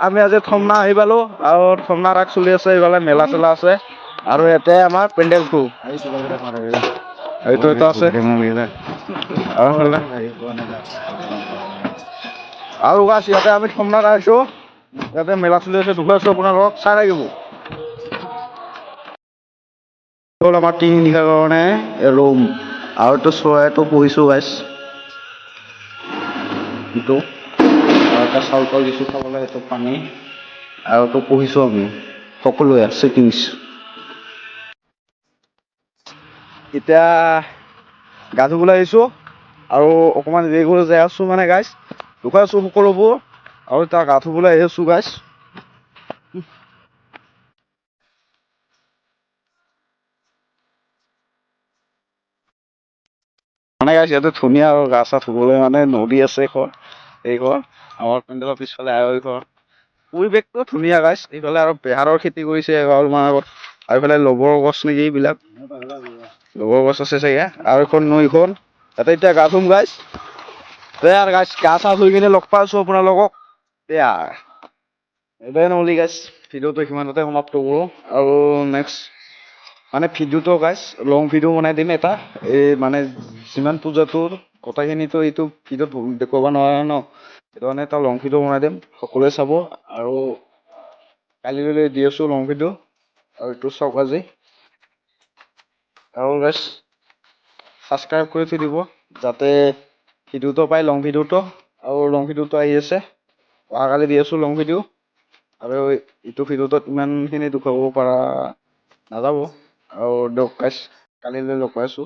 আমি আজি থমনা আহি পালো আৰু থমনা ৰাস চলি আছে এইফালে মেলা চেলা আছে আৰু ইয়াতে আমাৰ পেণ্ডেলটো এইটো এটা আছে আৰু গাছ ইয়াতে আমি থমনাত আহিছো ইয়াতে মেলা চলি আছে দেখুৱাইছো আপোনালোকক চাই লাগিব হ'ল আমাৰ 3 নিশাৰ কাৰণে ৰুম আৰু তো চৰাইটো পঢ়িছো গাইছ ইটো আৰু এটা চাউল তাউল দিছোঁ খাবলৈ এইটো পানী আৰু তো পঢ়িছোঁ আমি সকলোৱে ছেটিংছ এতিয়া গা ধুবলৈ আহিছোঁ আৰু অকণমান ৰেগুলাৰ যাই আছোঁ মানে গাইছ দেখুৱাই আছোঁ সকলোবোৰ আৰু এতিয়া গা ধুবলৈ আহি আছোঁ গাইছ মানে গাইছ ইয়াতে ধুনীয়া আৰু গা চা ধুবলৈ মানে নদী আছে এইখন আমাৰ পেণ্ডেলৰ পিছফালে আৰু এইখন পৰিৱেশটো ধুনীয়া গাইছ এইফালে আৰু বেহাৰৰ খেতি কৰিছে অলপমান আগত আৰু এইফালে লবৰ গছ নেকি এইবিলাক লবৰ গছ আছে চাগে আৰু এইখন নৈখন তাতে এতিয়া গা ধুম গাইছ আৰু গাইছ গা চা ধুই কিনে লগ পাইছোঁ আপোনালোকক এতিয়া এইবাৰ নহ'লে গাইছ ভিডিঅ'টো সিমানতে সমাপ্ত কৰোঁ আৰু নেক্সট মানে ভিডিঅ'টো গাইছ লং ভিডিঅ' বনাই দিম এটা এই মানে যিমান পূজাটোৰ কথাখিনিতো এইটো ভিডিঅ'ত দেখুৱাব নোৱাৰে ন সেইটো কাৰণে এটা লং ভিডিঅ' বনাই দিম সকলোৱে চাব আৰু কালিলৈ দি আছোঁ লং ভিডিঅ' আৰু এইটো চাওক আজি আৰু গাইছ ছাবস্ক্ৰাইব কৰি থৈ দিব যাতে ভিডিঅ'টো পায় লং ভিডিঅ'টো আৰু লং ভিডিঅ'টো আহি আছে অহাকালি দি আছোঁ লং ভিডিঅ' আৰু এইটো ভিডিঅ'টোত ইমানখিনি দেখুৱাব পৰা নাযাব আৰু দিয়ক গাইছ কালিলৈ লগ পাইছোঁ